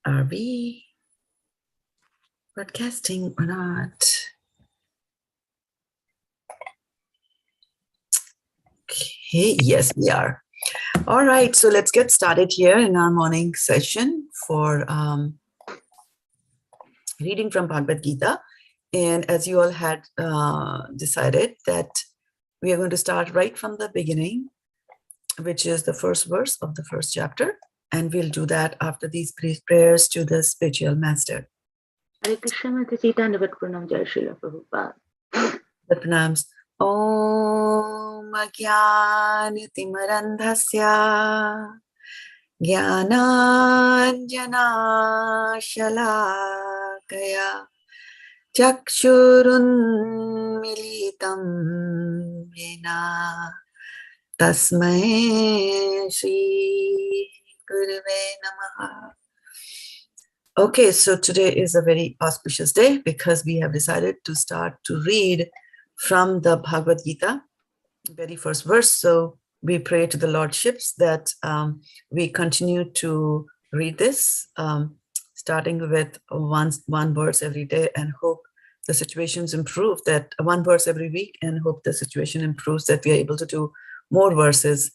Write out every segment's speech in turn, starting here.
Are we broadcasting or not? Okay, yes, we are. All right, so let's get started here in our morning session for reading from Bhagavad-gita. And as you all had decided that we are going to start right from the beginning, which is the first verse of the first chapter. And we'll do that after these prayers to the spiritual master. Hare Krishna, Matacita, and Pranam Jai Srila Prabhupada. The pranams. Om Ajnanitimarandhasya Jnananjana Shalakaya Chakshurunmilitam Yena Tasmai Shri Gurave Namaha. Okay, so today is a very auspicious day because we have decided to start to read from the Bhagavad-gita, very first verse. So we pray to the Lordships that we continue to read this, starting with one verse every day, and hope the situations improve, that one verse every week, and hope the situation improves, that we are able to do more verses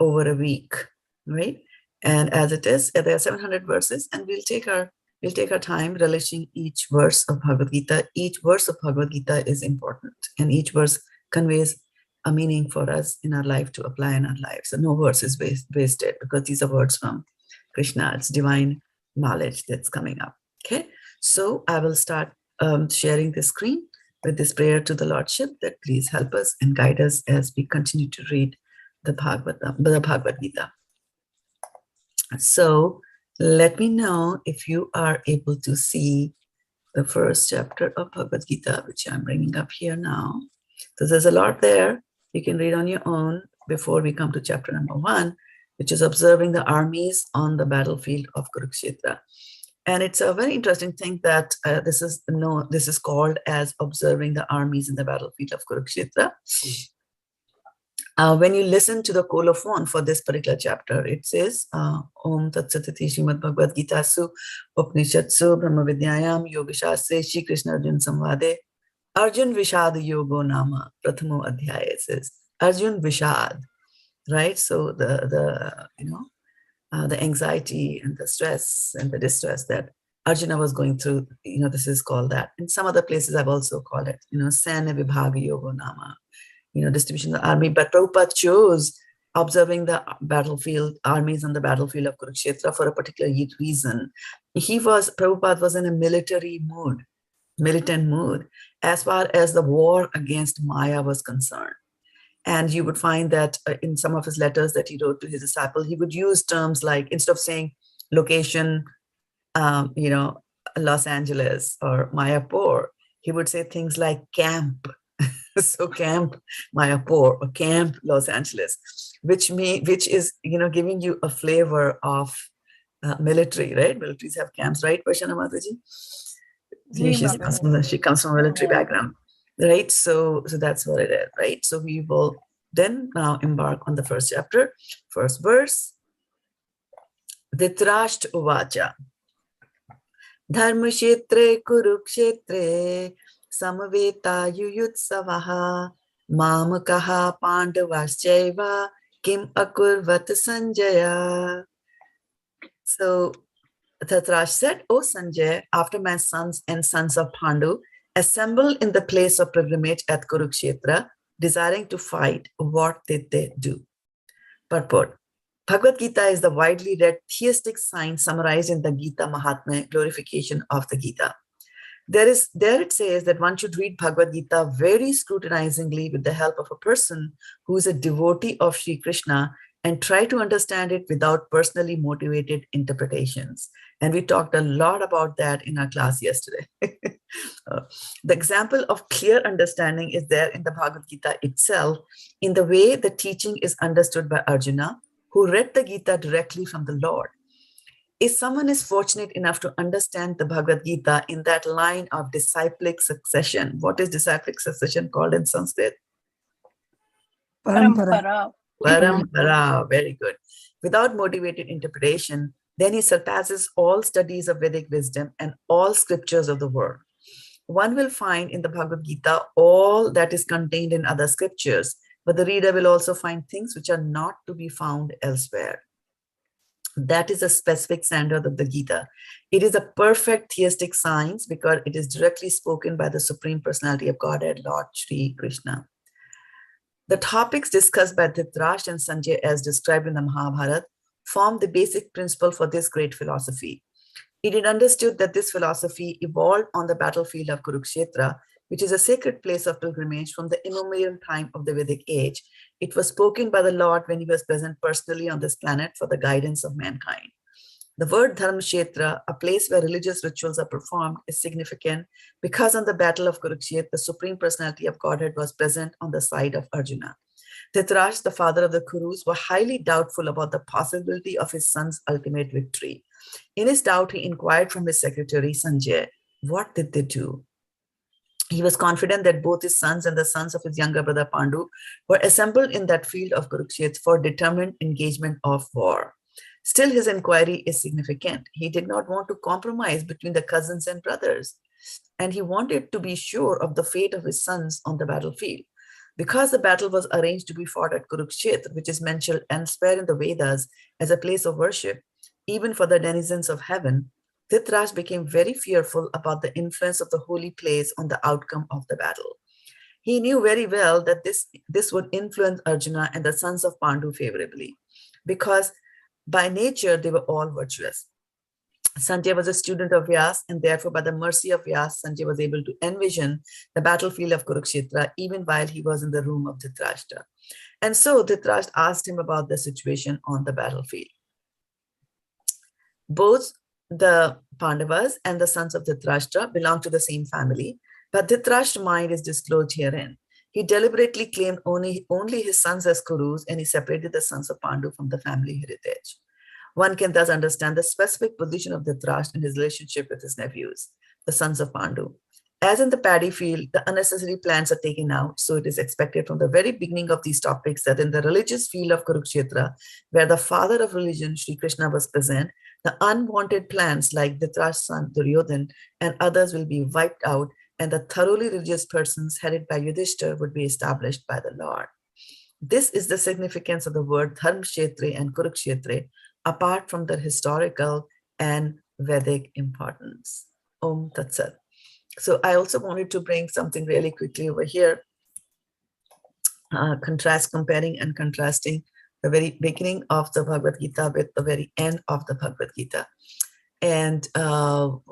over a week, right? And as it is, there are 700 verses, and we'll take our time relishing each verse of Bhagavad-gita. Each verse of Bhagavad-gita is important, and each verse conveys a meaning for us in our life to apply in our lives. So no verse is wasted because these are words from Krishna. It's divine knowledge that's coming up. Okay, so I will start sharing the screen with this prayer to the Lordship that please help us and guide us as we continue to read the Bhagavad-gita. So let me know if you are able to see the first chapter of Bhagavad-gita, which I'm bringing up here now. So there's a lot there. You can read on your own before we come to chapter number 1, which is observing the armies on the battlefield of Kurukshetra. And it's a very interesting thing that this is called as observing the armies in the battlefield of Kurukshetra. When you listen to the colophon for this particular chapter, it says, Om Tat Satiti Srimad Bhagavad-gita Su Upanishatsu Brahma Vidyayam Yoga Shastre Shri Krishna Arjun Samvade Arjun Vishad Yogo Nama Prathamo Adhyaya. It says Arjun Vishad, right? So the anxiety and the stress and the distress that Arjuna was going through, this is called that. In some other places, I've also called it, Sena Vibhaga Yogo Nama. Distribution of the army, but Prabhupada chose observing the armies on the battlefield of Kurukshetra for a particular reason. Prabhupada was in a militant mood, as far as the war against Maya was concerned. And you would find that in some of his letters that he wrote to his disciple, he would use terms like, instead of saying location, Los Angeles or Mayapur, he would say things like camp. So Camp Mayapur or Camp Los Angeles, which is giving you a flavor of military, right? Militaries have camps, right, Vashana Mataji? She comes from a military background, right? So that's what it is, right? So we will then now embark on the first chapter, first verse. Dhritarashtra Uvacha Dharma Kshetre Kurukshetre Samaveta Yuyutsavaha Mamakaha Pandavaschaiva Kim Akurvat Sanjaya. So Dhritarashtra said, O Sanjay, after my sons and sons of Pandu assembled in the place of pilgrimage at Kurukshetra, desiring to fight, what did they do? Purport. Bhagavad-gita is the widely read theistic science summarized in the Gita Mahatmya, glorification of the Gita. There it says that one should read Bhagavad-gita very scrutinizingly with the help of a person who is a devotee of Sri Krishna and try to understand it without personally motivated interpretations. And we talked a lot about that in our class yesterday. The example of clear understanding is there in the Bhagavad-gita itself, in the way the teaching is understood by Arjuna, who read the Gita directly from the Lord. If someone is fortunate enough to understand the Bhagavad-gita in that line of disciplic succession, what is disciplic succession called in Sanskrit? Parampara. Parampara, very good. Without motivated interpretation, then he surpasses all studies of Vedic wisdom and all scriptures of the world. One will find in the Bhagavad-gita all that is contained in other scriptures, but the reader will also find things which are not to be found elsewhere. That is a specific standard of the Gita. It is a perfect theistic science because it is directly spoken by the Supreme Personality of Godhead, Lord Shri Krishna. The topics discussed by Dhritarashtra and Sanjay as described in the Mahabharata form the basic principle for this great philosophy. It is understood that this philosophy evolved on the battlefield of Kurukshetra, which is a sacred place of pilgrimage from the immemorial time of the Vedic age. It was spoken by the Lord when he was present personally on this planet for the guidance of mankind. The word Dharmkshetra, a place where religious rituals are performed, is significant because on the battle of Kurukshetra, the Supreme Personality of Godhead was present on the side of Arjuna. Dhritarashtra, the father of the Kurus, was highly doubtful about the possibility of his son's ultimate victory. In his doubt, he inquired from his secretary, Sanjay, what did they do? He was confident that both his sons and the sons of his younger brother Pandu were assembled in that field of Kurukshetra for determined engagement of war. Still, his inquiry is significant. He did not want to compromise between the cousins and brothers, and he wanted to be sure of the fate of his sons on the battlefield. Because the battle was arranged to be fought at Kurukshetra, which is mentioned elsewhere in the Vedas as a place of worship, even for the denizens of heaven, Dhritarashtra became very fearful about the influence of the holy place on the outcome of the battle. He knew very well that this would influence Arjuna and the sons of Pandu favorably, because by nature they were all virtuous. Sanjay was a student of Vyas, and therefore by the mercy of Vyas, Sanjay was able to envision the battlefield of Kurukshetra even while he was in the room of Dhritarashtra. And so Dhritarashtra asked him about the situation on the battlefield. Both the Pandavas and the sons of Dhritarashtra belong to the same family, but Dhritarashtra's mind is disclosed herein. He deliberately claimed only his sons as Kurus, and he separated the sons of Pandu from the family heritage. One can thus understand the specific position of Dhritarashtra in his relationship with his nephews, the sons of Pandu. As in the paddy field, the unnecessary plants are taken out, so it is expected from the very beginning of these topics that in the religious field of Kurukshetra, where the father of religion, Sri Krishna, was present, the unwanted plants like Dhritarashtra's son Duryodhan and others will be wiped out, and the thoroughly religious persons headed by Yudhishthira would be established by the Lord. This is the significance of the word Dharmkshetra and Kurukshetra, apart from their historical and Vedic importance. Om Tat Sat. So I also wanted to bring something really quickly over here, comparing and contrasting the very beginning of the Bhagavad Gita with the very end of the Bhagavad Gita. And so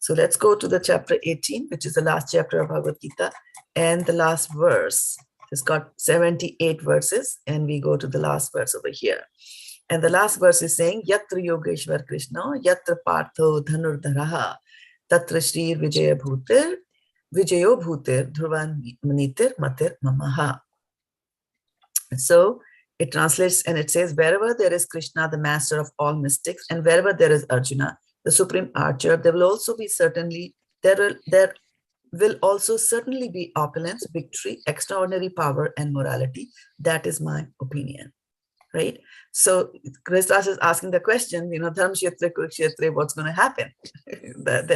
let's go to the chapter 18, which is the last chapter of Bhagavad Gita, and the last verse. It's got 78 verses, and we go to the last verse over here. And the last verse is saying, Yatra Yogeshwar Krishna, Yatra Partho Dhanurdharaha, Tatra Shri Vijayo Bhutir, Dhruvan Manitir Matir Mamaha. So it translates and it says, wherever there is Krishna, the master of all mystics, and wherever there is Arjuna, the supreme archer, there will also certainly be opulence, victory, extraordinary power, and morality. That is my opinion. Right? So Kristas is asking the question, Dharmkshetra, Kurukshetra, what's going to happen?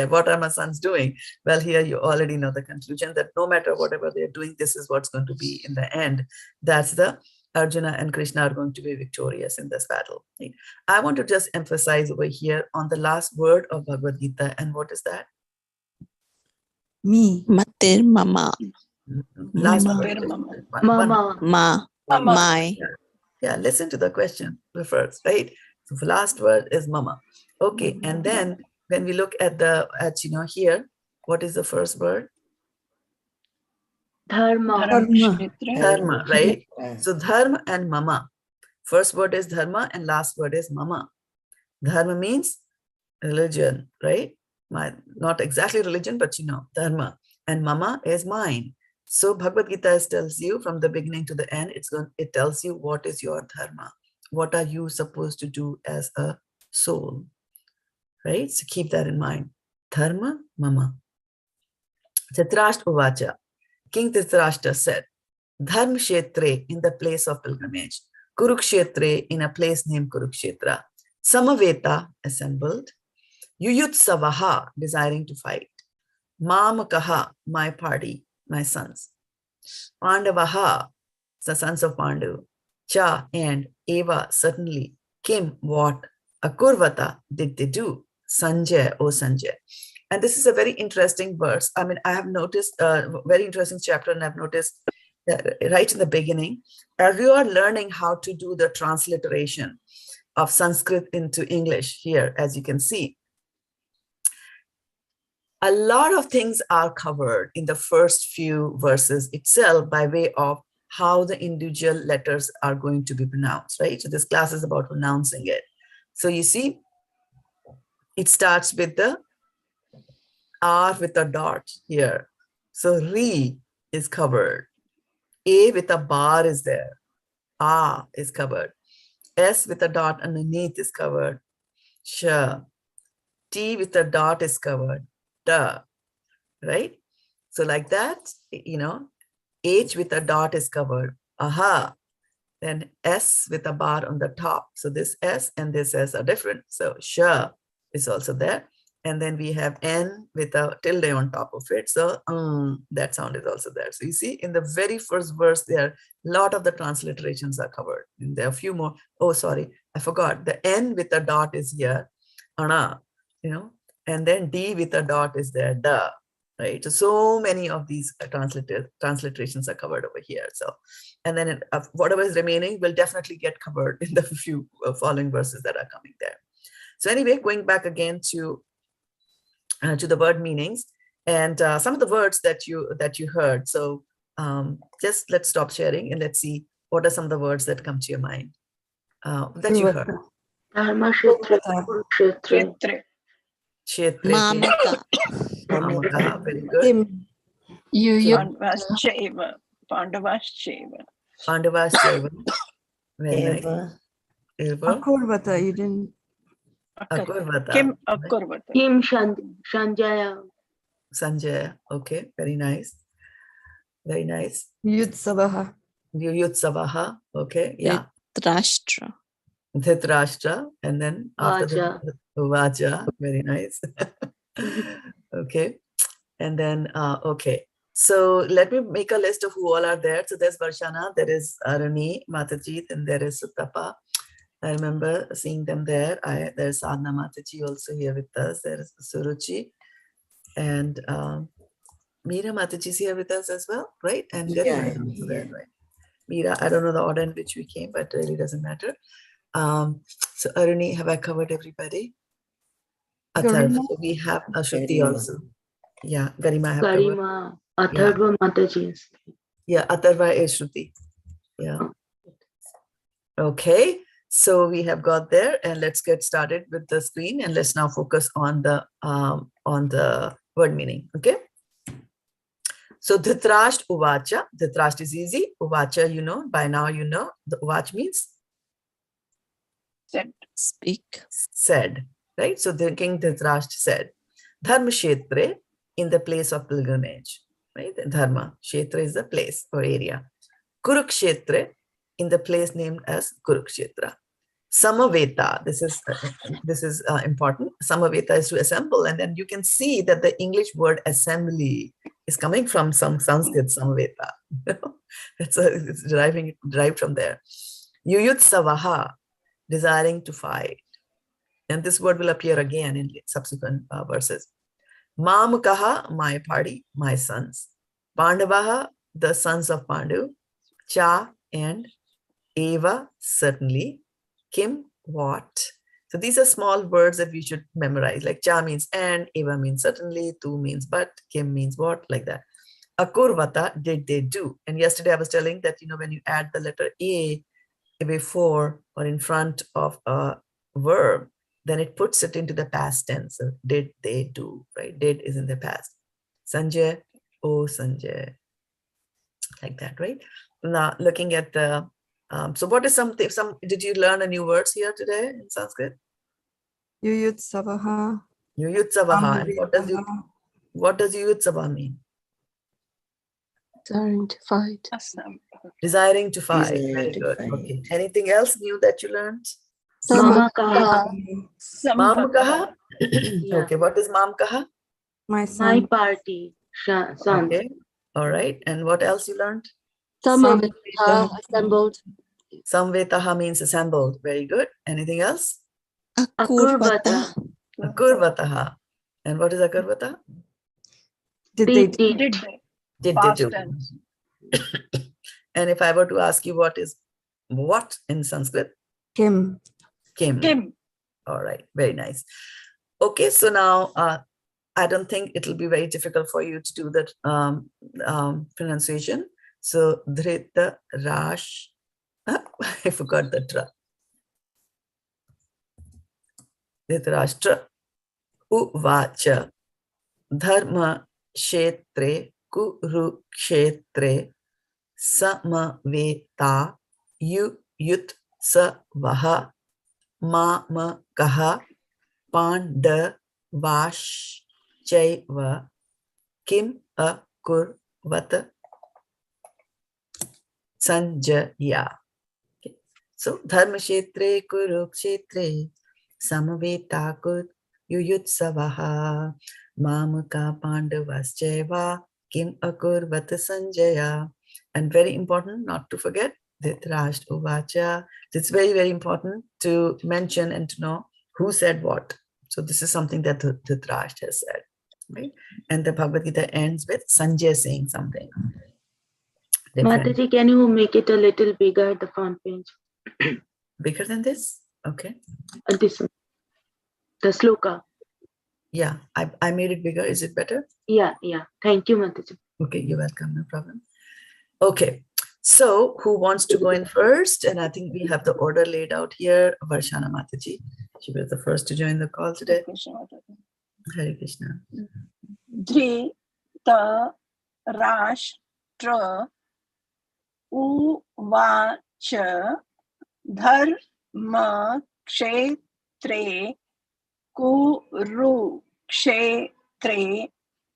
What are my sons doing? Well, here you already know the conclusion that no matter whatever they're doing, this is what's going to be in the end. That's the Arjuna and Krishna are going to be victorious in this battle. Right? I want to just emphasize over here on the last word of Bhagavad Gita. And what is that? Me. Mater mama. Last Mama. word. Mama. My. Yeah, listen to the question first, right? So the last word is mama. Okay, and then when we look at here, what is the first word? Dharma. Dharma, right? So dharma and mama. First word is dharma and last word is mama. Dharma means religion, right? Not exactly religion, but dharma. And mama is mine. So Bhagavad Gita tells you from the beginning to the end, it tells you what is your dharma. What are you supposed to do as a soul, right? So keep that in mind. Dharma, mama. Dhritarashtra Uvacha. King Dhritarashtra said, Dharmkshetre in the place of pilgrimage, Kurukshetre in a place named Kurukshetra, Samaveta, assembled. Yuyutsavaha, desiring to fight. Mamakaha, my party, my sons. Pandavaha, the sons of Pandu. Cha, and Eva, certainly. Kim, what? Akurvata, did they do? Sanjay, O Sanjay. And this is a very interesting verse. I mean, I have noticed a very interesting chapter, and I've noticed that right in the beginning, as you are learning how to do the transliteration of Sanskrit into English here, as you can see, a lot of things are covered in the first few verses itself by way of how the individual letters are going to be pronounced, right? So this class is about pronouncing it. So you see, it starts with the R with a dot here. So Re is covered. A with a bar is there. A is covered. S with a dot underneath is covered. Sh. T with a dot is covered. Da. Right? So like that, you know, H with a dot is covered. Aha. Then S with a bar on the top. So this S and this S are different. So sh is also there. And then we have N with a tilde on top of it. So that sound is also there. So you see, in the very first verse, there a lot of the transliterations are covered. And there are a few more. Oh, sorry, I forgot. The N with a dot is here. Ana, you know, and then D with a dot is there. Da. Right. So many of these transliterations are covered over here. So, and then whatever is remaining will definitely get covered in the few following verses that are coming there. So anyway, going back again to the word meanings and some of the words that you heard. So just let's stop sharing and let's see what are some of the words that come to your mind that you heard. Dharma Kshetra, Kurukshetra, Kshetre, Mamaka. Mamaka, very good. Kim. Pandavaschaiva. Pandavaschaiva. Pandavaschaiva, very nice. Eva. Akurvata, you didn't. Akurvata. Kim Akurvata. Kim Sanjaya, Sanjay, okay, very nice. Very nice. Yutsavaha. Yuyutsavaha, okay, yeah. Dhritarashtra. Dhritarashtra, and then after Vaja. the Vaja, very nice. Okay, and then, okay. So let me make a list of who all are there. So there's Varshana, there is Aruni, Mataji, and there is Sutapa. I remember seeing them there. There's Sadhana Mataji also here with us. There's Suruchi. And Meera Mataji is here with us as well, right? And Garima is also there, right? Meera, I don't know the order in which we came, but it really doesn't matter. So Aruni, have I covered everybody? Atharv. So we have Ashruti also. Yeah, Garima I have covered. Garima, Atharva Mataji. Yeah, Atharva is Shruti. Yeah. Okay. So we have got there, and let's get started with the screen, and let's now focus on the word meaning. Okay. So Dhritarashtra Uvacha. Dhritarashtra is easy. Uvacha, you know, by now you know. The Uvach means Said. Speak. said, right? So the King Dhritarashtra said, Dharma Kshetre, in the place of pilgrimage, right? Dharma Kshetra is the place or area. Kurukshetra, in the place named as Kurukshetra. Samaveta, this is important. Samaveta is to assemble, and then you can see that the English word assembly is coming from some Sanskrit Samaveta. It's derived from there. Yuyutsavaha, desiring to fight, and this word will appear again in subsequent verses. Mamakaha, my party, my sons. Pandavaha, the sons of Pandu. Cha, and Eva, certainly. Kim, what? So these are small words that we should memorize. Like Cha means and, Eva means certainly, Tu means but, Kim means what, like that. Akurvata, did they do? And yesterday I was telling that, you know, when you add the letter A before or in front of a verb, then it puts it into the past tense. So did they do, right? Did is in the past. Sanjay, oh Sanjay. Like that, right? Now looking at the, so what is did you learn a new words here today in Sanskrit? Yuyutsavaha. Yuyutsavaha. And what does Yuyutsava mean? Desiring to fight. Desiring to fight. Very good. Okay. Anything else new that you learned? Mama kaha, Mamkaha? Yeah. Okay, what is Mamkaha? My my son. party, sons. Okay, all right. And what else you learned? Samaveta assembled. Samvetaha means assembled. Very good. Anything else? Akurvata. Akurvataha. And what is Akurvata? Did They they did. Did they? Did Past do. tense. And if I were to ask you what is what in Sanskrit? Kim? Kim. Kim. All right, very nice. Okay, so now I don't think it'll be very difficult for you to do that pronunciation. So Dhrita Rash. I forgot the tra. Dhritarashtra Uvacha Dharma Kshetre Kurukshetre Samaveta Yut Savaha Mamakaha Pandavash Chaiva Kim Akurvat Sanjaya. Okay. So Dharma Kshetre Kurukshetre Samaveta Yuyutsavaha Mamaka Pandavascheva Kim Akurvat Sanjaya. And very important not to forget Dhritarashtra Uvacha. It's very, very important to mention and to know who said what. So this is something that Dhritarashtra has said. Right? And the Bhagavad-gita ends with Sanjay saying something different. Mataji, can you make it a little bigger, the front page? Bigger than this? Okay. This one. The sloka. Yeah, I made it bigger. Is it better? Yeah. Thank you, Mataji. Okay, you're welcome. No problem. Okay. So who wants to go in first? And I think we have the order laid out here. Varshana Mataji. She was the first to join the call today. Hare Krishna. Dhrita Rashtra Uvacha Dharma Kshetre Kurukshetre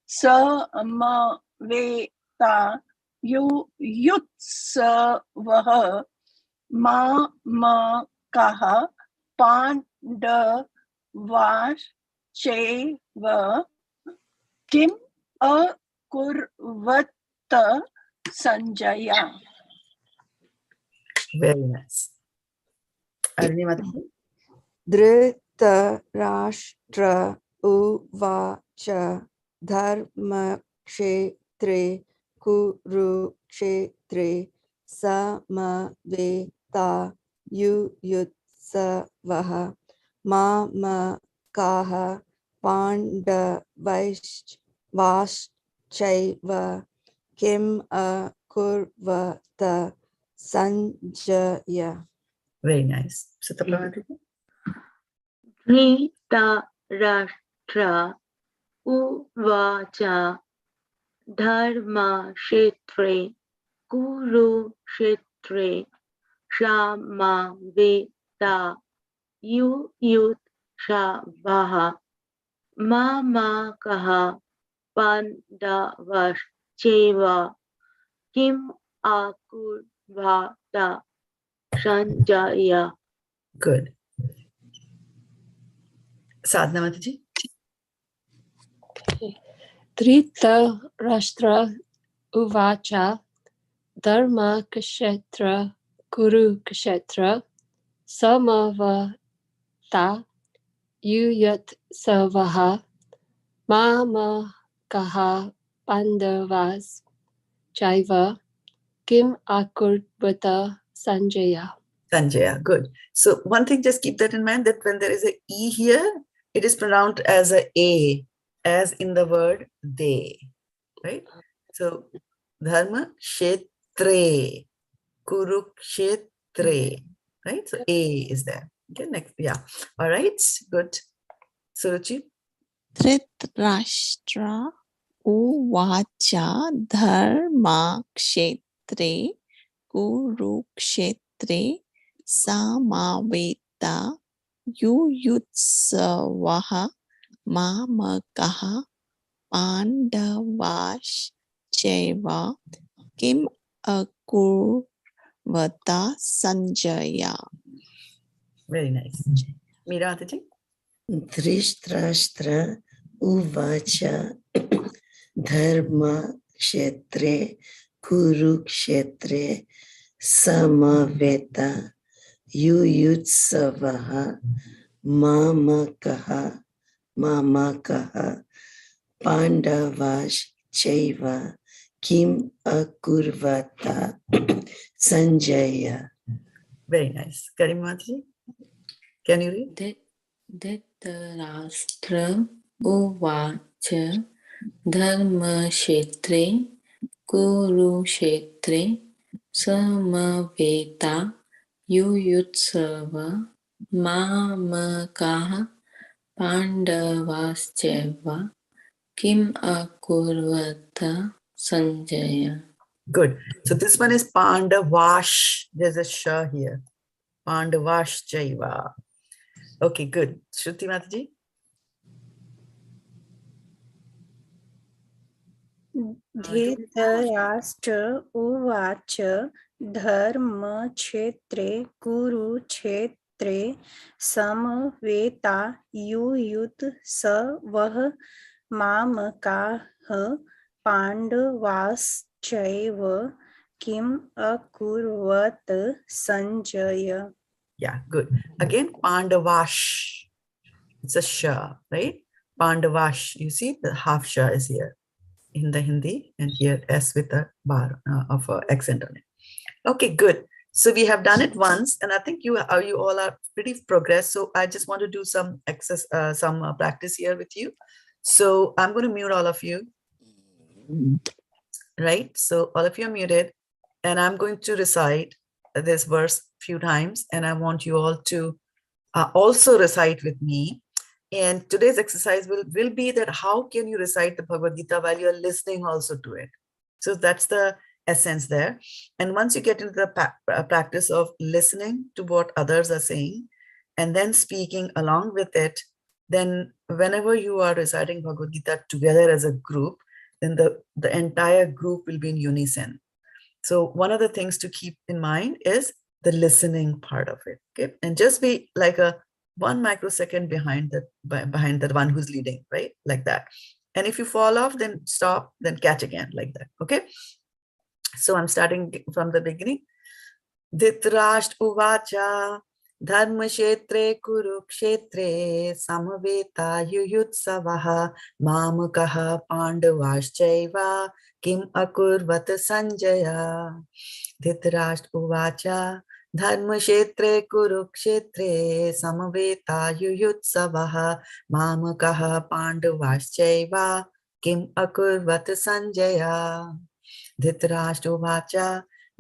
Samaveta Yutsavaha Mamakaha Pandavacheva Kim Akurvata Sanjaya. Very nice. Aruni Mataji. Dhritarashtra Uvacha Dharma Kshetre Kurukshetre Samaveta Yuyutsavaha Mamakaha Pandavaschaiva Kim Akurvata Sanjaya. Very nice. Sutapa Mataji. Dhritarashtra Uvacha Dharma Kshetre Kurukshetre Samaveta Yuyutsavaha Mamakaha Pandavascheva Kim Akurvata Sanjaya. Good. Sadhana Mataji. Dhritarashtra Uvacha Dharma Kshetra Kuru Kshetra Samavata Yuyat Savaha Mama Kaha Pandavas Chaiva Kim Akurvata Sanjaya. Sanjaya, good. So one thing, just keep that in mind that when there is a E here, it is pronounced as a, as in the word they, right? So Dharma Kshetre, Kurukshetre, right? So A is there. Okay, next, yeah. All right, good. Suruchi. Dhritarashtra Uvacha Dharma Kshetre Kurukshetre Samaveta Yuyutsavaha Mamakaha Pandavash Cheva Kim Akurvata Sanjaya. Very nice. Meerataji? Drishtrashtra uvacha dharma kshetre kurukshetre samaveta yuyutsavaha mamakaha pandavash chaiva kim akurvata sanjaya. Very nice. Karimataji? Can you read? Dhritarashtra uvacha dharmashetre kurukshetre samaveta yuyutsava mamakaha pandavaschaiva kim akurvata sanjaya. Good. So this one is Pandavash. There's a sh here. Pandavash Jaiva. Okay, good. Shruti Mataji? Dhritarashtra उवाच धर्मक्षेत्रे कुरुक्षेत्रे समवेतायुयुत्सवः मामकाः पाण्डवाश्चैव किम् अकुर्वत Sanjay. Yeah, good. Again, Pandavash. It's a sha, right? Pandavash. You see the half sha is here in the Hindi, and here S with a bar of accent on it. Okay, good. So we have done it once, and I think you all are pretty progressed. So I just want to do some practice here with you. So I'm going to mute all of you, right? So all of you are muted, and I'm going to recite this verse few times, and I want you all to also recite with me. And today's exercise will be that how can you recite the Bhagavad Gita while you're listening also to it. So that's the essence there. And once you get into the practice of listening to what others are saying and then speaking along with it, then whenever you are reciting Bhagavad Gita together as a group, then the entire group will be in unison. So one of the things to keep in mind is the listening part of it. Okay, and just be like a 1 microsecond behind the one who's leading, right? Like that. And if you fall off, then stop, then catch again, like that. Okay. So I'm starting from the beginning. Dhritarashtra uvacha dharmashetre kurukshetre samaveta yuyutsavaha mamakaha pandavaschaiva kim akurvata sanjaya. Dhritarashtra uvacha Dharmashetre kurukshetre samaveta yuyutsavaha mamakaha pandavaschaiva kim akurvata sanjaya. Dhritarashtra uvacha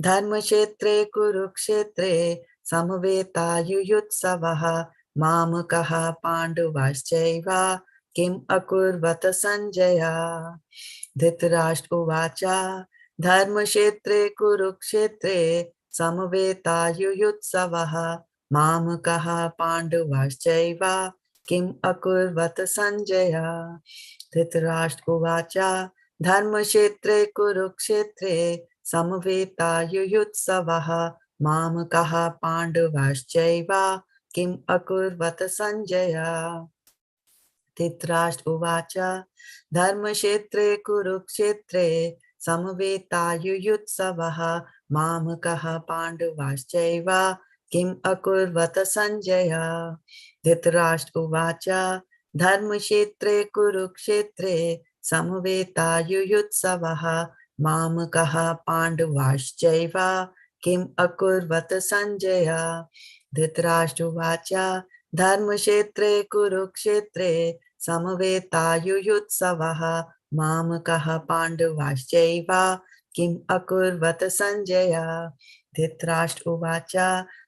Dharmashetre kurukshetre samaveta yuyutsavaha mamakaha pandavaschaiva kim akurvata sanjaya. Dhritarashtra uvacha Dharmashetre kurukshetre samaveta yuyutsavaha mamakaha pandavaschaiva kim akurvata sanjaya. Dhritarashtra uvacha dharmashetre kurukshetre samaveta yuyutsavaha mamakaha pandavaschaiva kim akurvata sanjaya. Dhritarashtra uvacha dharmashetre kurukshetre samaveta yuyutsavaha mamakaha pandavaschaiva kim akurvata sanjaya. Dhritarashtra uvacha dharmashetre kurukshetre samaveta yuyutsavaha mamakaha pandavaschaiva kim akurvata sanjaya. Dhritarashtra uvacha dharmashetre kurukshetre samaveta yuyutsavaha mamakaha pandavaschaiva kim akurvata sanjaya. Dhritarashtra uvacha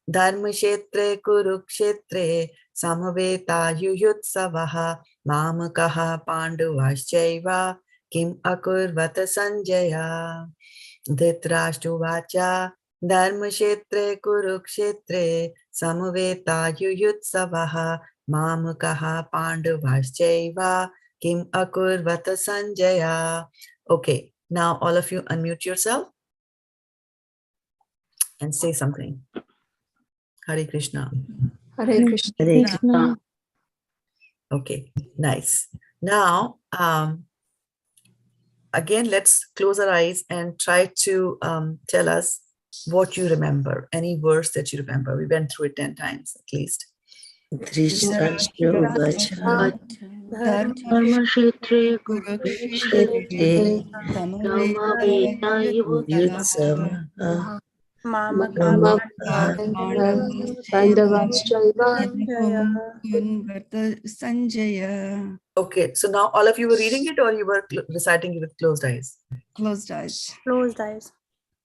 dharmashetre kurukshetre samaveta yuyutsavaha mamakaha pandavaschaiva kim akurvata sanjaya. Dhritarashtra uvacha dharmashetre kurukshetre samaveta yuyutsavaha mamakaha pandavaschaiva kim akurvata sanjaya. Okay, now all of you unmute yourself and say something. Hare Krishna. Hare Krishna. Hare Krishna. Okay, nice. Now, again, let's close our eyes and try to tell us what you remember, any verse that you remember. We went through it 10 times at least. Dhritarashtra Uvacha Dharmakshetre Kshetre Samaveta Yutsavaha Mamaka Pandavaschaiva Sanjaya. Okay, so now all of you were reading it or you were reciting it with closed eyes? Closed eyes. Closed eyes.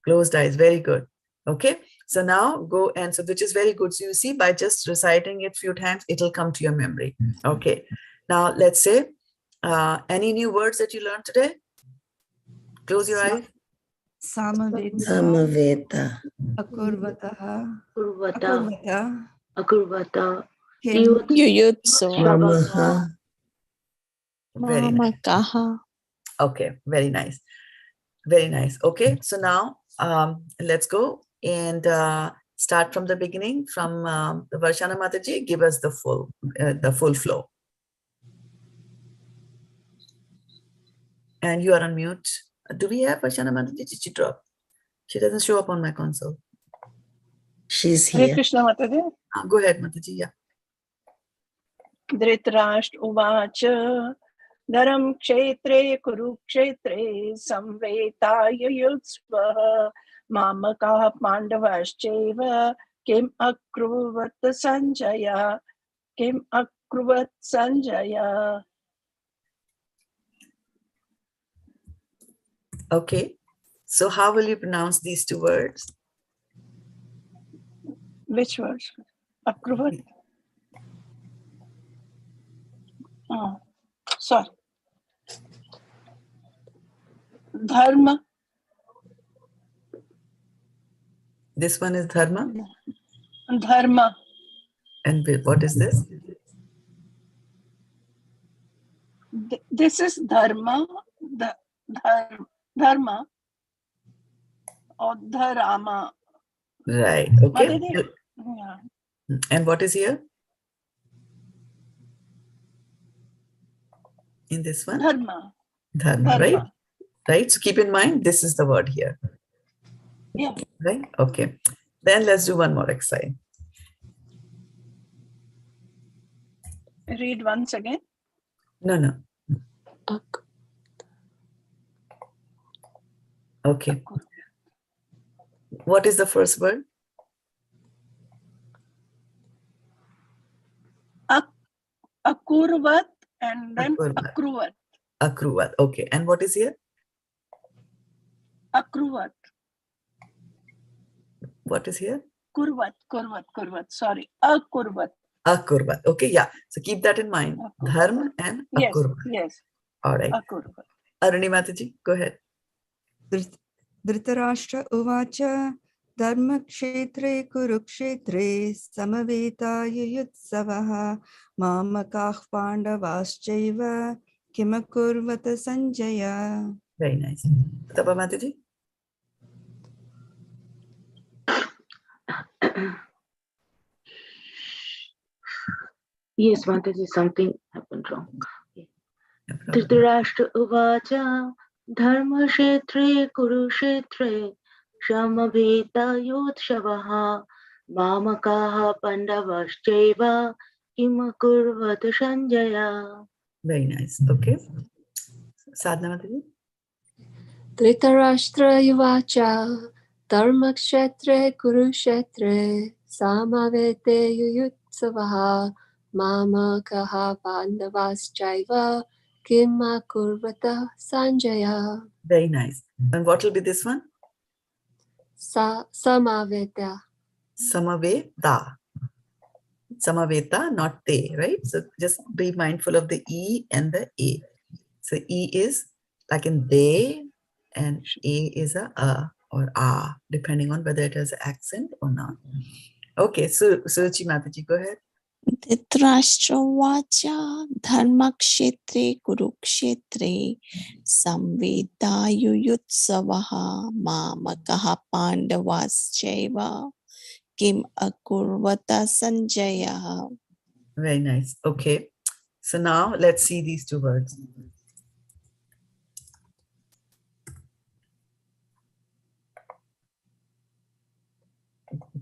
Closed eyes, very good. Okay, so now go and so which is very good. So you see, by just reciting it few times, it'll come to your memory. Okay, now let's say any new words that you learned today? Close your eyes. Samaveta. Samaveta Akurvataha. Kurvata Akurvata. Akurvata Kim. Yuyutsu Mamaha Very nice. Mamakaha. Okay, very nice. Very nice. Okay, so now let's go and start from the beginning from the Varshana Mataji. Give us the full flow. And you are on mute. Do we have Varshana Mataji? Did she drop? She doesn't show up on my console. she's Hare here. Krishna Mataji. Go ahead, Mataji. Yeah. Dhritarashtra Uvacha Dharam Kshetre Kurukshetre Samvetaya Yutsvaha Mamakaha Pandavaschaiva Kim Akruvat Sanjaya Kim Akruvat Sanjaya. Okay. So how will you pronounce these two words? Which words? Akruvat. Oh, sorry. Dharma. This one is dharma. Dharma. And what is this? This is dharma. Dharma or dharama. Right. Okay. Mataji. Yeah. And what is here? In this one? Dharma. Dharma, right? Right. So keep in mind, this is the word here. Yeah. Right. Okay. Then let's do one more exercise. Read once again. No. Ak- Okay. What is the first word? Akurvat and then Akurvat. akruvat. Akruvat. Okay. And what is here? Akruvat. What is here? Kurvat. Sorry. Akurvat. Akurvat. Okay. Yeah. So keep that in mind. Akurvat. Dharma and Yes. akurvat. Yes. All right. Akurvat. Aruni Mataji, go ahead. Dhritarashtra Uvacha Dharmakshetre Kurukshetre Samaveta Yutsavaha Mamakah Pandavaschaiva Kimakurvata Sanjaya. Very nice. Tapa Mataji. Yes, Mataji, something happened wrong. No problem. Dhritarashtra Uvacha Dharmashetre Kurukshetre Samaveta Yutsavaha Mamakaha Pandavaschaiva Kimakurvata Sanjaya. Very nice. Okay. Sadhana Mataji. Dhritarashtra Yuvacha Dharmakshetre Kurukshetre Samavete Yuyutsavaha Mamakaha Pandavaschaiva Kim Akurvata Sanjaya. Very nice. And what will be this one? Samaveta. Samaveta. Samaveta, not te, right? So just be mindful of the E and the A. So E is like in they and A is a or a, depending on whether it has an accent or not. Okay, so Suruchi Mataji, go ahead. Dhritarashtra Uvacha Dharmakshetre Kurukshetre Samveta Yuyutsavaha Mamakaha Pandavaschaiva kim akurvata Sanjaya. Very nice. Okay. So now let's see these two words.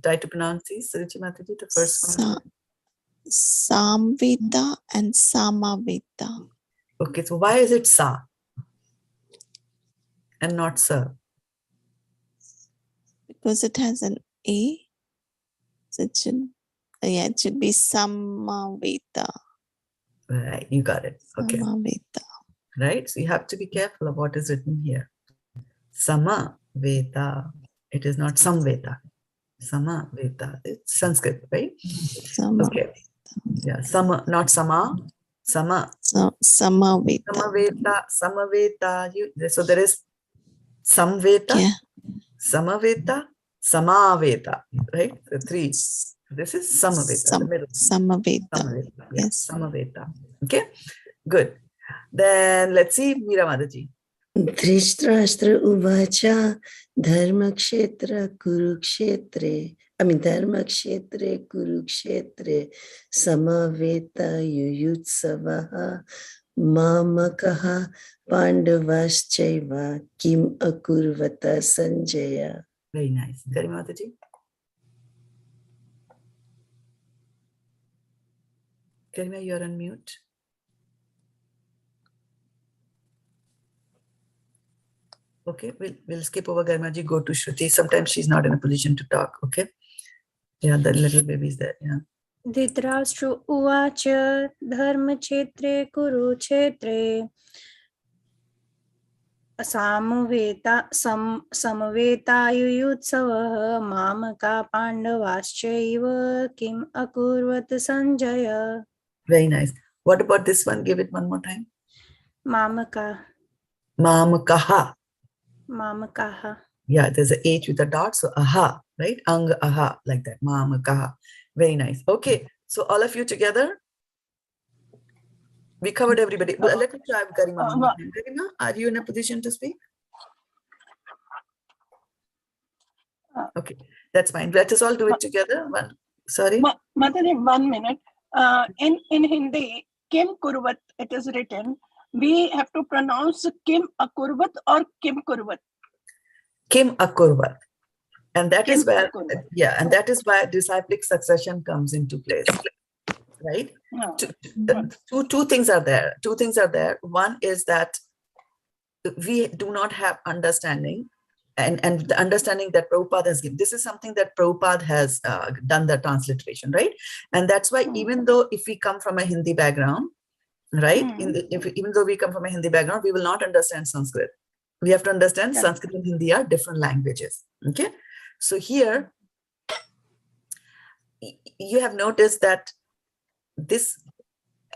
Try to pronounce these, Suruchi Mataji, the first one. Samvita and Samavita. Okay, so why is it Sa and not Sa? Because it has an A. So it should be Samavita. Right, you got it. Okay. Samavita. Right, so you have to be careful of what is written here. Sama Veta. It is not Samveta. Sama Veta. It's Sanskrit, right? Okay. Yeah, Sama, not Sama. Sama. Samavita. Samaveta. Samaveta. So there is Samveta, Yeah. Samaveta, Samaveta, right? The three. This is Samaveta, the middle. Samaveta. Samaveta. Yeah, Yes. Samaveta. Okay, good. Then let's see, Meera Mataji. Dhritarashtra uvacha dharmakshetra kurukshetre. Dharmakshetre kurukshetre samaveta yuyutsavaha mamakaha pandavaschaiva kim akurvata Sanjaya. Very nice. Garima Mataji. Garima, you're on mute. Okay, we'll skip over Garima ji, go to Shruti. Sometimes she's not in a position to talk, okay? Yeah, the little baby's there, yeah. Dhritarashtra उवाच धर्मक्षेत्रे कुरुक्षेत्रे समवेतायुयुत्सवः मामका पाण्डवाश्चैव किम् अकुर्वत Sanjay. Very nice. What about this one? Give it one more time. Mamaka. Mamakaha. Mamakaha. Yeah, there's a H with a dot, so aha, right? Ang aha, like that. Mamakaha. Very nice. Okay, so all of you together. We covered everybody. Well, let me try with Garima one more time. Garima, are you in a position to speak? Okay, that's fine. Let us all do it together. Sorry. Mataji, 1 minute. In Hindi, Kim Kurvat, it is written. We have to pronounce Kim Akurvat or Kim Kurvat. Kim Akurvat. And that is where, Akurvat. yeah, and that is why disciplic succession comes into place, right? No. Two things are there. Two things are there. One is that we do not have understanding, and the understanding that Prabhupada has given. This is something that Prabhupada has done the transliteration, right? And that's why even though if we come from a Hindi background, right? Even though we come from a Hindi background, we will not understand Sanskrit. We have to understand Sanskrit and Hindi are different languages. Okay. So here, you have noticed that this,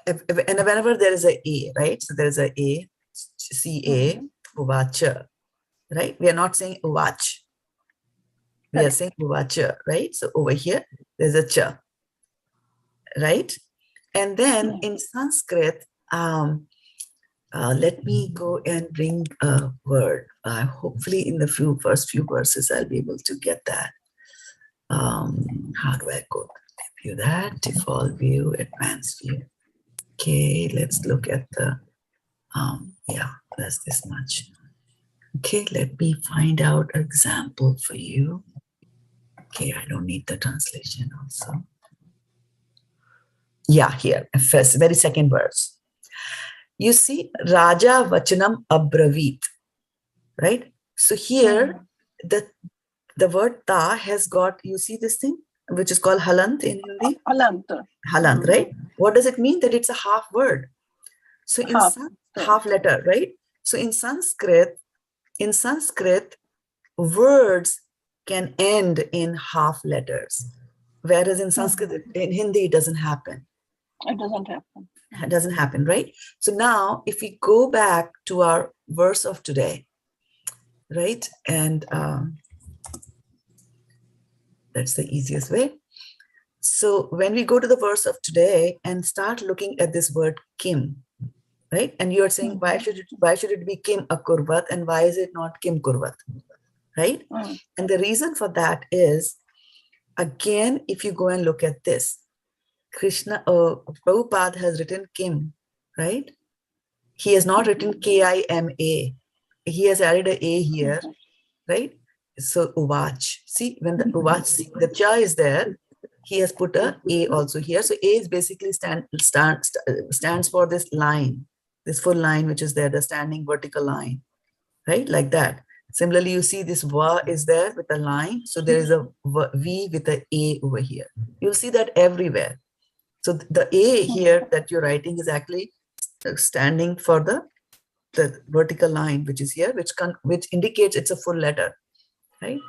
and whenever there is a A, right? So there is a A, C-A, Uvacha, right? We are not saying Uvach. We are saying Uvacha, right? So over here, there's a Cha, right? And then in Sanskrit, let me go and bring a word. Hopefully in the first few verses, I'll be able to get that. How do I go? View that, default view, advanced view. Okay, let's look at the, yeah, that's this much. Okay, let me find out an example for you. Okay, I don't need the translation also. Yeah, here, first, very second verse. You see, Raja Vachanam Abravit, right? So here, the word ta has got, you see this thing, which is called halant in Hindi? Halant. Halant, right? What does it mean? That it's a half word. So in half letter, right? So in Sanskrit, words can end in half letters. Whereas in Sanskrit, in Hindi, it doesn't happen. It doesn't happen. It doesn't happen, right? So now, if we go back to our verse of today, right? And that's the easiest way. So when we go to the verse of today and start looking at this word Kim, right? And you're saying, why should it be Kim Akurvat and why is it not Kim Kurvat, right? And the reason for that is Again, if you go and look at this, Prabhupada has written Kim, right? He has not written K-I-M-A. He has added a A here, right? So Uvach. See, when the Uvach, the cha is there, he has put a A also here. So A is basically stands for this line, this full line which is there, the standing vertical line, right? Like that. Similarly, you see this Va is there with a line. So there is a V with a A over here. You'll see that everywhere. So the A here that you're writing is actually standing for the vertical line which is here, which indicates it's a full letter, right?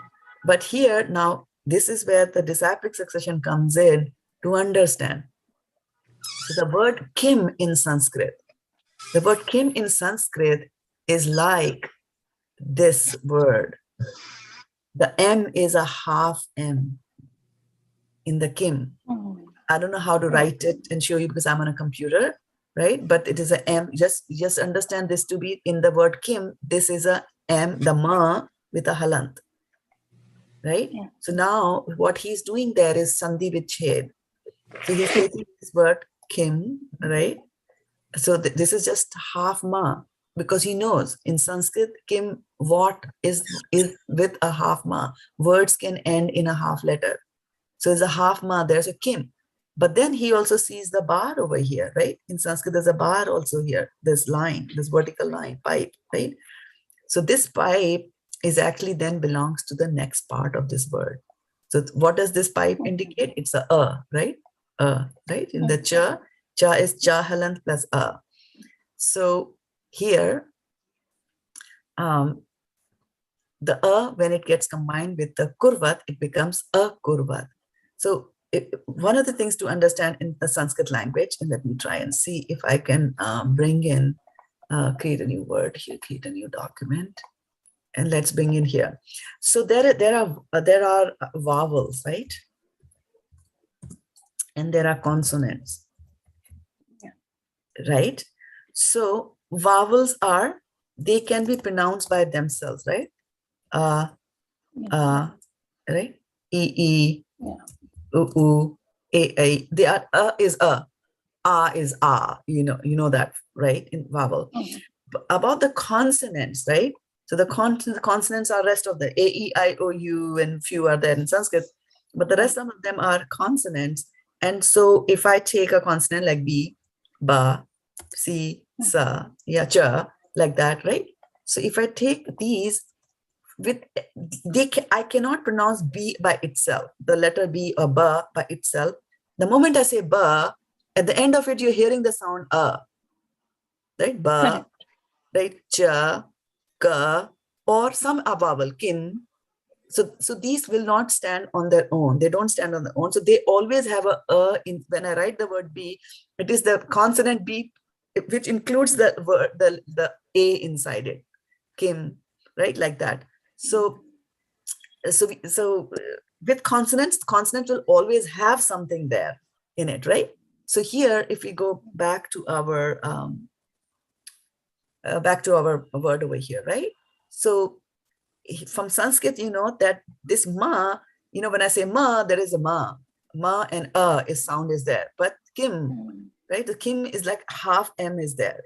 But here now, this is where the disciplic succession comes in to understand. So the word Kim in Sanskrit, is like this word. The M is a half M in the Kim. I don't know how to write it and show you because I'm on a computer, right? But it is a M. Just understand this to be in the word Kim. This is a M, the Ma with a halant, right? Yeah. So now what he's doing there is Sandhi Vichhed. So he's taking this word Kim, right? So this is just half Ma, because he knows in Sanskrit, Kim, what is with a half Ma. Words can end in a half letter. So there's a half Ma, there's a Kim. But then he also sees the bar over here, right? In Sanskrit, there's a bar also here, this line, this vertical line, pipe, right? So this pipe is actually then belongs to the next part of this word. So what does this pipe indicate? It's a, right? Right? In the cha is cha halant plus a. So here, the when it gets combined with the kurvat, it becomes a kurvat. So one of the things to understand in the Sanskrit language, and let me try and see if I can bring in, create a new word here, create a new document, and let's bring in here. So there are vowels, right? And there are consonants, right? So vowels they can be pronounced by themselves, right? Right? E, u, a. They are is a is a. You know that, right? In vowel. About the consonants, right? So the consonants are rest of the a, e, I, o, u, and few are there in Sanskrit, but the rest of them are consonants. And so if I take a consonant like b, ba, si, sa, ya, cha, like that, right? So if I take these, I cannot pronounce B by itself, the letter B or ba by itself. The moment I say ba, at the end of it, you're hearing the sound a, right? Ba, right? Cha, ka, or some vowel, kin. So these will not stand on their own. They don't stand on their own. So they always have a in, when I write the word B, it is the consonant B, which includes the word, the A inside it, Kim, right? Like that. So with consonants, consonant will always have something there in it, right? So here, if we go back to our word over here, right? So from Sanskrit, you know that this ma, you know, when I say ma, there is a ma and is sound is there, but kim, right? The kim is like half m is there.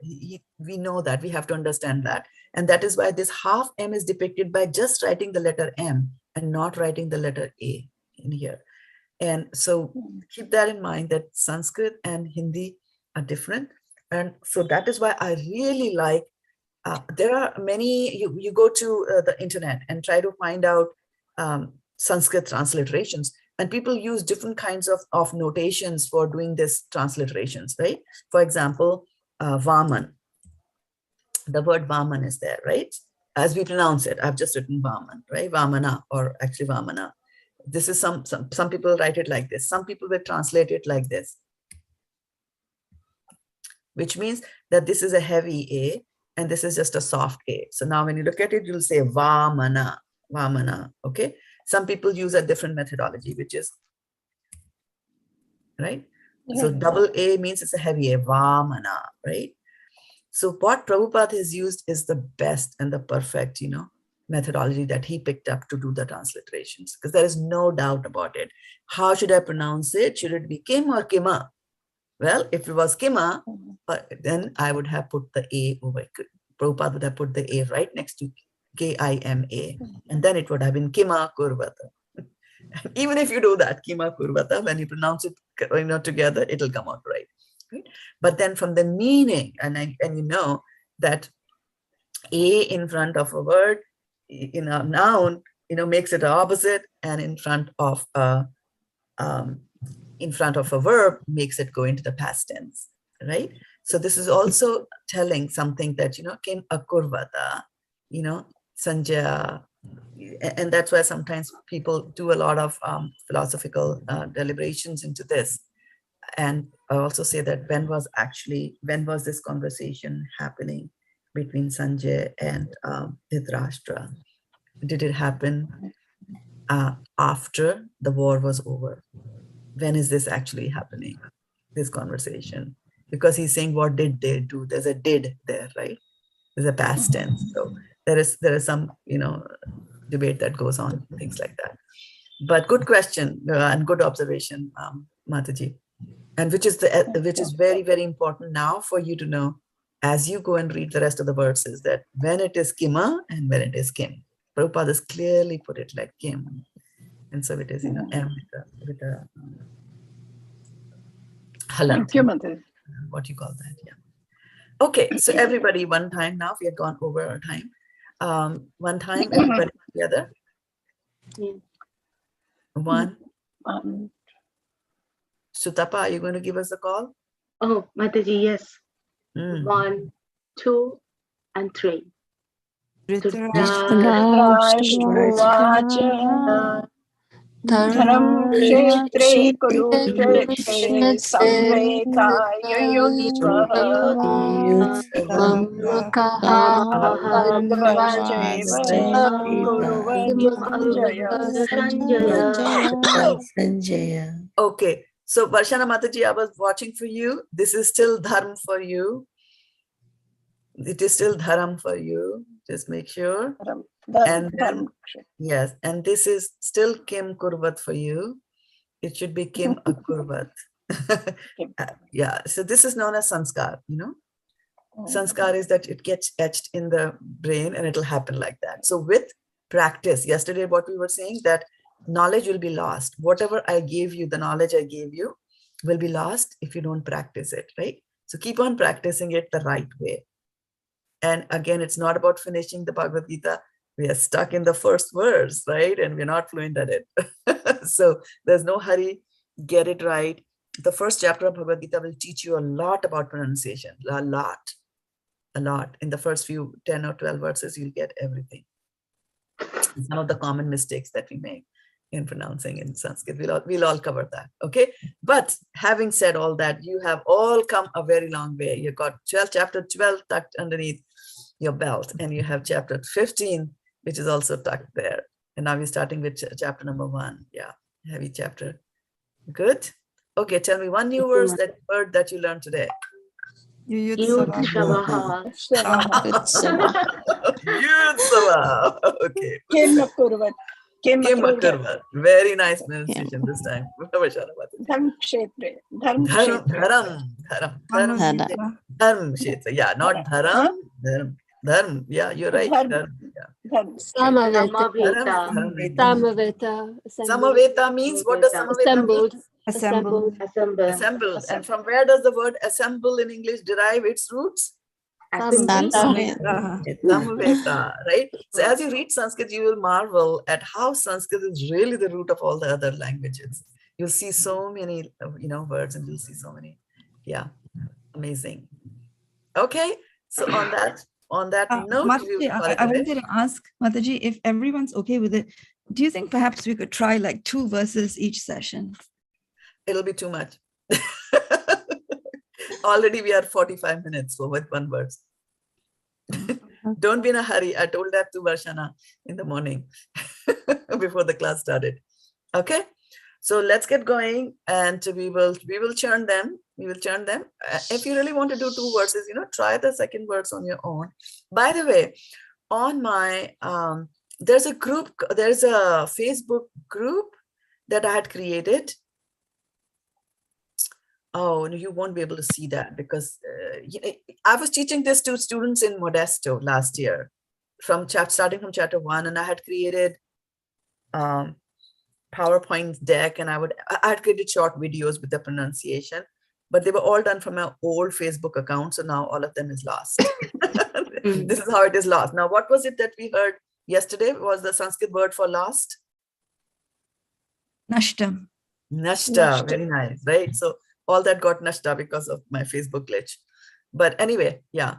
We know that, we have to understand that. And that is why this half m is depicted by just writing the letter m and not writing the letter a in here. And so keep that in mind, that Sanskrit and Hindi are different. And so that is why I really like, there are many, you go to the internet and try to find out Sanskrit transliterations, and people use different kinds of notations for doing this transliterations, right? For example, Vaman, the word Vaman is there, right? As we pronounce it, I've just written Vaman, right? Vamana, or actually Vamana. This is some people write it like this. Some people will translate it like this, which means that this is a heavy A and this is just a soft A. So now when you look at it, you'll say Vamana, Vamana, okay? Some people use a different methodology, which is, right? So double A means it's a heavy A, Vamana, right? So what Prabhupada has used is the best and the perfect, you know, methodology that he picked up to do the transliterations, because there is no doubt about it. How should I pronounce it? Should it be Kim or Kima? Well, if it was Kima, then I would have put the A over. Prabhupada would have put the A right next to K-I-M-A, and then it would have been Kima Kurvata. Even if you do that, Kima Kurvata, when you pronounce it together, it'll come out right. But then from the meaning, and you know that A in front of a word, in a noun, makes it the opposite, and in front of a verb makes it go into the past tense, right? So this is also telling something that, Kim Akurvata, Sanjaya, and that's why sometimes people do a lot of philosophical deliberations into this. And I also say that when was this conversation happening between Sanjay and Dhritarashtra? Did it happen after the war was over? When is this actually happening, this conversation? Because he's saying, what did they do? There's a did there, right? There's a past tense. So there is some, debate that goes on, things like that. But good question and good observation, Mataji. And which is very, very important now for you to know as you go and read the rest of the verses, that when it is Kima and when it is Kim. Prabhupada has clearly put it like Kim. And so it is, M with a halant. Thank you, Mother. What you call that, yeah. Okay, so everybody one time now, we have gone over our time. One time, everybody together. One. Sutapa, are you going to give us a call? Oh, Mataji, yes. 1, 2, and 3. Dhritarashtra Dharam kshetre kurukshetre Sanjaya. Okay, so Varshana Mataji, I was watching for you. This is still dharma for you. It is still dharam for you. Just make sure. And then, yes, and this is still Kim Kurvat for you. It should be Kim Akurvat. Yeah, so this is known as sanskar, Sanskar is that it gets etched in the brain and it'll happen like that. So with practice, yesterday what we were saying, that knowledge will be lost. Whatever I gave you, the knowledge I gave you will be lost if you don't practice it, right? So keep on practicing it the right way. And again, it's not about finishing the Bhagavad-gita. We are stuck in the first verse, right? And we're not fluent at it. So there's no hurry, get it right. The first chapter of Bhagavad-gita will teach you a lot about pronunciation, a lot. In the first few 10 or 12 verses, you'll get everything. Some of the common mistakes that we make in pronouncing in Sanskrit, we'll all cover that, okay? But having said all that, you have all come a very long way. You got chapter 12 tucked underneath your belt, and you have chapter 15, which is also tucked there. And now we're starting with chapter number 1. Yeah, heavy chapter. Good. Okay, tell me one new word that you learned today. Yutsavaha. Yutsavaha. Okay. Kim Akurvat. Kim Akurvat. Very nice pronunciation this time. Dharam kshetre. Dharam kshetra. Yeah, not dharam. Dharam. Yeah, you're right. Samaveta means, what does Samaveta mean? Assembled. And from where does the word assemble in English derive its roots? Samaveta, right? So as you read Sanskrit, you will marvel at how Sanskrit is really the root of all the other languages. You'll see so many, words, and you'll see so many. Yeah, amazing. Okay, so on that note, Mataji, I wanted to ask Mataji, if everyone's okay with it, do you think perhaps we could try like 2 verses each session? It'll be too much. Already we are 45 minutes with one verse. Don't be in a hurry. I told that to Varshana in the morning before the class started. Okay, so let's get going, and we will churn them. If you really want to do 2 verses, try the second verse on your own. By the way, on my there's a Facebook group that I had created. Oh, no, you won't be able to see that because I was teaching this to students in Modesto last year, starting from chapter 1, and I had created PowerPoint deck, and I had created short videos with the pronunciation, but they were all done from my old Facebook account, so now all of them is lost. This is how it is lost. Now, what was it that we heard yesterday? Was the Sanskrit word for lost? Nashta. Nashta, very nice, right? So all that got nashta because of my Facebook glitch. But anyway, yeah,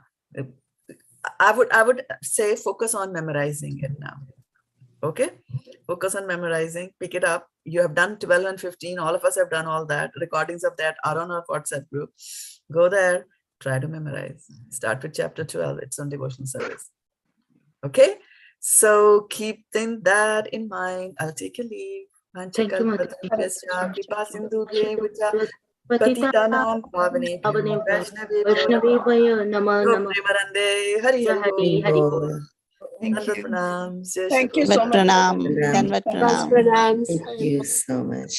I would say focus on memorizing it now. Okay, focus on memorizing, pick it up. You have done 12 and 15. All of us have done all that. Recordings of that are on our WhatsApp group. Go there, try to memorize. Start with chapter 12. It's on devotional service. Okay, so keep that in mind. I'll take a leave. Thank you, Patitanam Pavanebhyo Vaishnavebhyo Nama Nama Premarande Hari Hari Hari Bol. Thank you. Pranam. Thank you so much. Pranam. Danvat Vast pranam. pranams. Thank you so much.